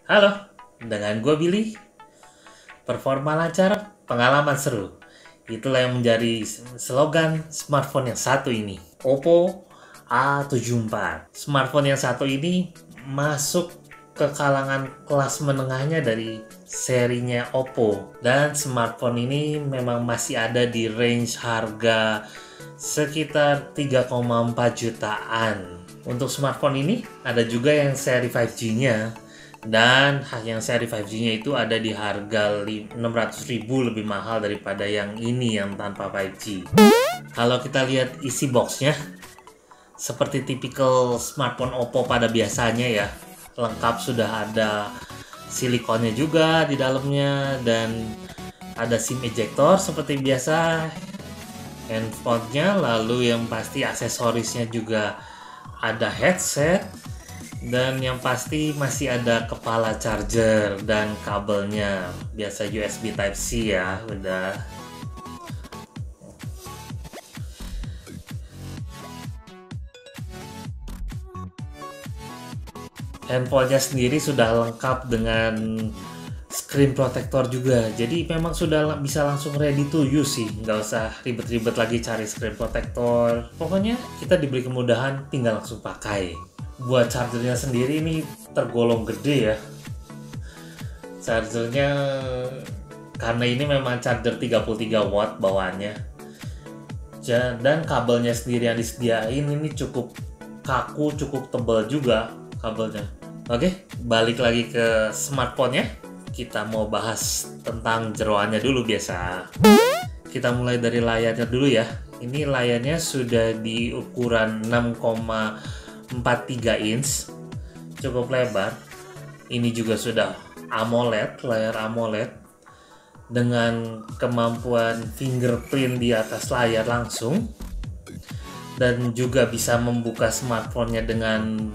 Halo, dengan gue Billy. Performa lancar, pengalaman seru. Itulah yang menjadi slogan smartphone yang satu ini. Oppo A74. Smartphone yang satu ini masuk ke kalangan kelas menengahnya dari serinya Oppo. Dan smartphone ini memang masih ada di range harga sekitar 3,4 jutaan. Untuk smartphone ini ada juga yang seri 5G-nya, dan yang seri 5G-nya itu ada di harga 600.000, lebih mahal daripada yang ini yang tanpa 5G. Kalau kita lihat isi boxnya, seperti tipikal smartphone Oppo pada biasanya ya, lengkap, sudah ada silikonnya juga di dalamnya, dan ada SIM ejector seperti biasa, handphonenya, lalu yang pasti aksesorisnya juga ada headset, dan yang pasti masih ada kepala charger dan kabelnya biasa USB Type C ya. Udah handphonenya sendiri sudah lengkap dengan screen protector juga, jadi memang sudah bisa langsung ready to use sih, nggak usah ribet-ribet lagi cari screen protector. Pokoknya kita diberi kemudahan, tinggal langsung pakai. Buat chargernya sendiri ini tergolong gede ya. Chargernya, karena ini memang charger 33 watt bawaannya, dan kabelnya sendiri yang disediain ini cukup kaku, cukup tebal juga kabelnya. Oke, balik lagi ke smartphone-nya. Kita mau bahas tentang jeroannya dulu biasa. Kita mulai dari layarnya dulu ya. Ini layarnya sudah di ukuran 6,43 inch, cukup lebar. Ini juga sudah AMOLED, layar AMOLED dengan kemampuan fingerprint di atas layar langsung, dan juga bisa membuka smartphone-nya dengan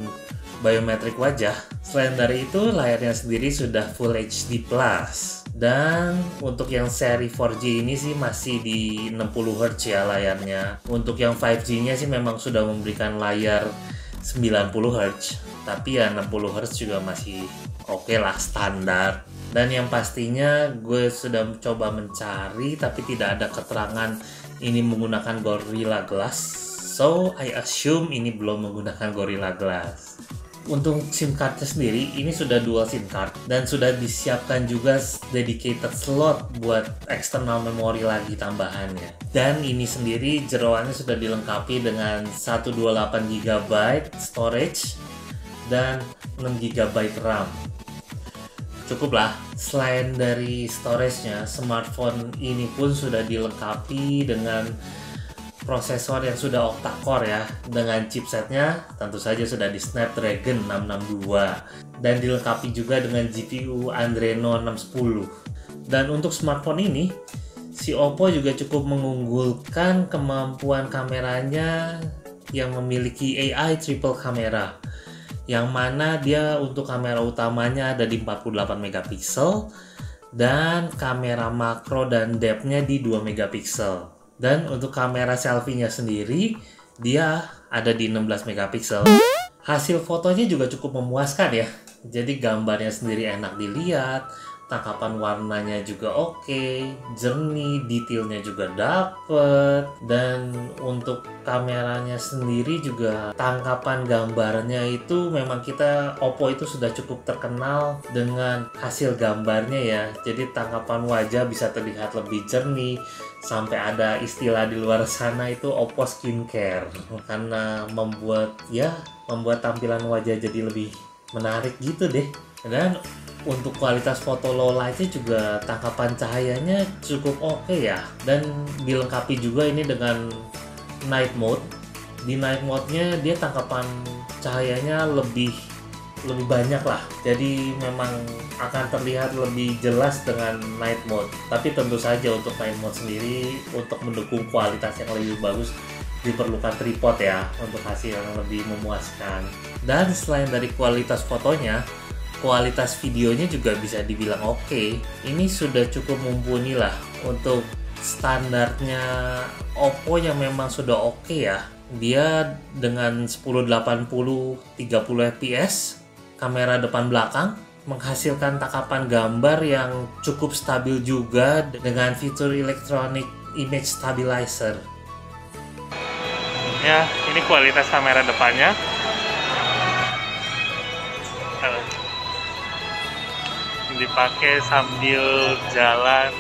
biometrik wajah. Selain dari itu, layarnya sendiri sudah Full HD Plus. Dan untuk yang seri 4G ini sih masih di 60 Hz ya layarnya. Untuk yang 5G-nya sih memang sudah memberikan layar 90 Hz. Tapi ya 60 Hz juga masih oke lah, standar. Dan yang pastinya gue sudah coba mencari tapi tidak ada keterangan ini menggunakan Gorilla Glass. So I assume ini belum menggunakan Gorilla Glass. Untuk SIM cardnya sendiri ini sudah dual SIM card, dan sudah disiapkan juga dedicated slot buat external memory lagi tambahannya. Dan ini sendiri jeroannya sudah dilengkapi dengan 128 GB storage dan 6 GB RAM. Cukup lah. Selain dari storage-nya, smartphone ini pun sudah dilengkapi dengan prosesor yang sudah octa-core ya, dengan chipsetnya tentu saja sudah di Snapdragon 662, dan dilengkapi juga dengan GPU Adreno 610. Dan untuk smartphone ini, si Oppo juga cukup mengunggulkan kemampuan kameranya yang memiliki AI triple kamera, yang mana dia untuk kamera utamanya ada di 48 megapiksel, dan kamera makro dan depth-nya di 2 megapiksel. Dan untuk kamera selfie-nya sendiri, dia ada di 16 megapiksel. Hasil fotonya juga cukup memuaskan ya. Jadi gambarnya sendiri enak dilihat, tangkapan warnanya juga oke, jernih, detailnya juga dapet. Dan untuk kameranya sendiri juga tangkapan gambarnya itu memang Oppo itu sudah cukup terkenal dengan hasil gambarnya ya. Jadi tangkapan wajah bisa terlihat lebih jernih, sampai ada istilah di luar sana itu Oppo skincare, karena membuat tampilan wajah jadi lebih menarik gitu deh. Dan untuk kualitas foto low light-nya juga tangkapan cahayanya cukup oke ya, dan dilengkapi juga ini dengan night mode. Di night mode-nya dia tangkapan cahayanya lebih banyak lah, jadi memang akan terlihat lebih jelas dengan night mode. Tapi tentu saja untuk night mode sendiri, untuk mendukung kualitas yang lebih bagus, diperlukan tripod ya untuk hasil yang lebih memuaskan. Dan selain dari kualitas fotonya, kualitas videonya juga bisa dibilang oke. Ini sudah cukup mumpuni lah untuk standarnya Oppo yang memang sudah oke ya. Dia dengan 1080 30 fps, kamera depan belakang menghasilkan tangkapan gambar yang cukup stabil juga dengan fitur electronic image stabilizer. Ya, ini kualitas kamera depannya. Dipakai sambil jalan.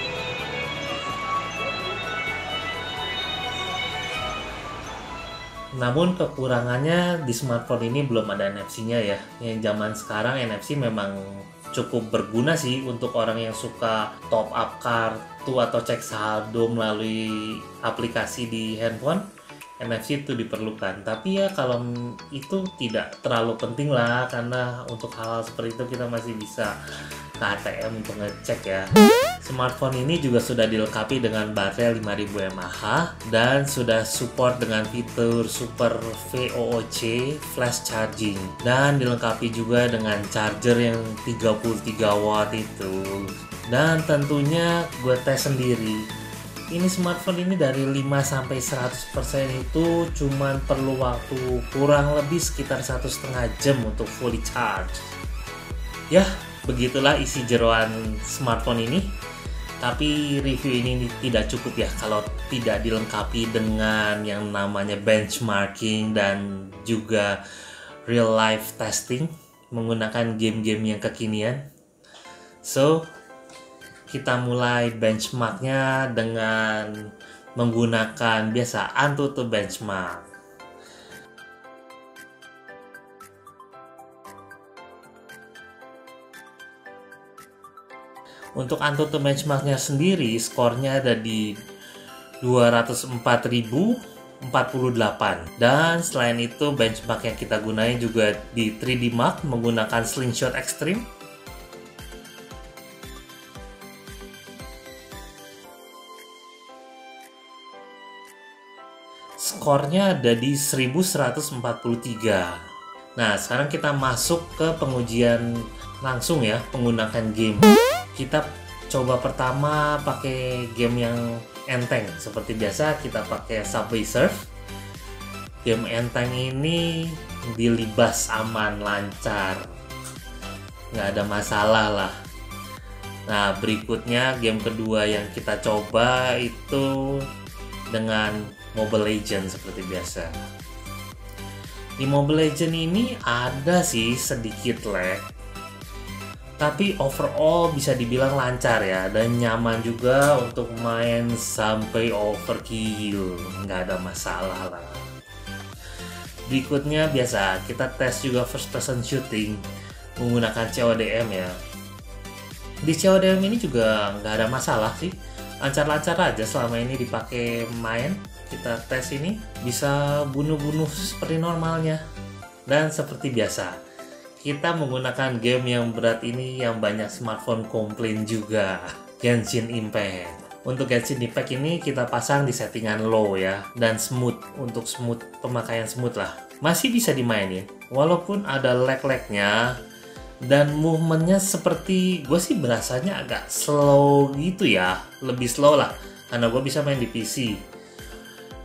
Namun kekurangannya di smartphone ini belum ada NFC-nya ya. Yang zaman sekarang NFC memang cukup berguna sih untuk orang yang suka top up kartu atau cek saldo melalui aplikasi di handphone. NFC itu diperlukan, tapi ya kalau itu tidak terlalu penting lah, karena untuk hal-hal seperti itu kita masih bisa ke ATM untuk ngecek ya. Smartphone ini juga sudah dilengkapi dengan baterai 5000 mAh dan sudah support dengan fitur Super VOOC flash charging, dan dilengkapi juga dengan charger yang 33 watt itu. Dan tentunya gue tes sendiri. Ini smartphone ini dari 5-100% itu cuman perlu waktu kurang lebih sekitar 1,5 jam untuk fully charge. Ya, begitulah isi jeroan smartphone ini. Tapi review ini tidak cukup ya kalau tidak dilengkapi dengan yang namanya benchmarking dan juga real life testing menggunakan game-game yang kekinian. So, kita mulai benchmarknya dengan menggunakan biasa AnTuTu benchmark. Untuk AnTuTu benchmarknya sendiri, skornya ada di 204.048. Dan selain itu benchmark yang kita gunain juga di 3D Mark menggunakan Slingshot Extreme. Skornya ada di 1143. Nah, sekarang kita masuk ke pengujian langsung ya, menggunakan game. Kita coba pertama pakai game yang enteng. Seperti biasa kita pakai Subway Surf. Game enteng ini dilibas aman, lancar, nggak ada masalah lah. Nah, berikutnya game kedua yang kita coba itu dengan Mobile Legends seperti biasa. Di Mobile Legends ini ada sih sedikit lag, tapi overall bisa dibilang lancar ya, dan nyaman juga untuk main sampai overkill, nggak ada masalah lah. Berikutnya biasa kita tes juga first person shooting menggunakan CODM ya. Di CODM ini juga nggak ada masalah sih, lancar-lancar aja selama ini dipakai main. Kita tes ini bisa bunuh-bunuh seperti normalnya. Dan seperti biasa, kita menggunakan game yang berat ini yang banyak smartphone komplain juga, Genshin Impact. Untuk Genshin Impact ini kita pasang di settingan low ya, dan smooth, untuk smooth, pemakaian smooth lah. Masih bisa dimainin, walaupun ada lag-lagnya, dan movementnya seperti gue sih berasanya agak slow gitu ya, lebih slow lah, karena gue bisa main di PC.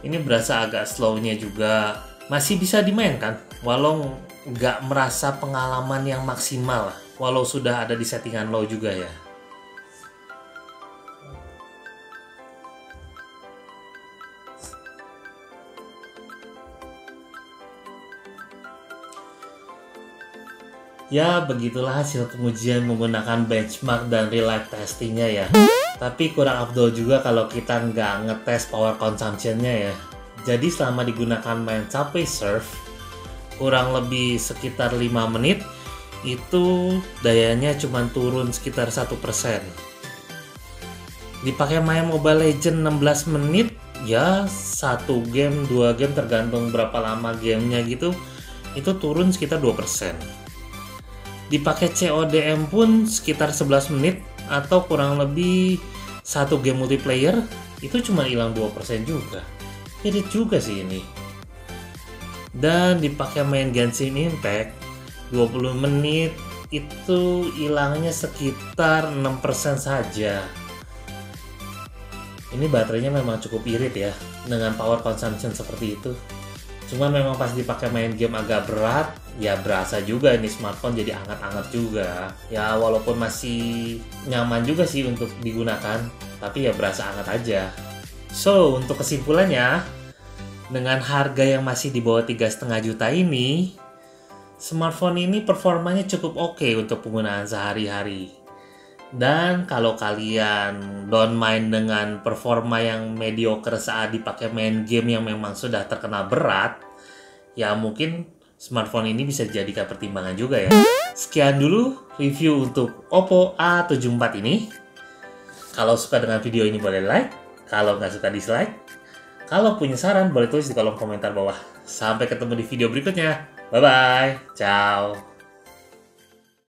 Ini berasa agak slownya juga, masih bisa dimainkan, walau nggak merasa pengalaman yang maksimal lah, walau sudah ada di settingan low juga ya. Ya, begitulah hasil pengujian menggunakan benchmark dan real life testingnya ya. Tapi kurang afdol juga kalau kita nggak ngetes power consumption-nya ya. Jadi selama digunakan main Subway Surf, kurang lebih sekitar 5 menit, itu dayanya cuma turun sekitar 1%. Dipakai main Mobile Legends 16 menit, ya 1 game, 2 game tergantung berapa lama gamenya gitu, itu turun sekitar 2%. Dipakai CODM pun sekitar 11 menit atau kurang lebih 1 game multiplayer itu cuma hilang 2% juga. Irit juga sih ini. Dan dipakai main Genshin Impact 20 menit itu hilangnya sekitar 6% saja. Ini baterainya memang cukup irit ya dengan power consumption seperti itu. Cuman memang pas dipakai main game agak berat, ya berasa juga nih smartphone jadi anget-anget juga. Ya walaupun masih nyaman juga sih untuk digunakan, tapi ya berasa anget aja. So, untuk kesimpulannya, dengan harga yang masih di bawah 3,5 juta ini, smartphone ini performanya cukup oke untuk penggunaan sehari-hari. Dan kalau kalian don't mind dengan performa yang mediocre saat dipakai main game yang memang sudah terkenal berat, ya mungkin smartphone ini bisa dijadikan pertimbangan juga ya. Sekian dulu review untuk Oppo A74 ini. Kalau suka dengan video ini boleh like, kalau nggak suka dislike. Kalau punya saran boleh tulis di kolom komentar bawah. Sampai ketemu di video berikutnya. Bye-bye. Ciao.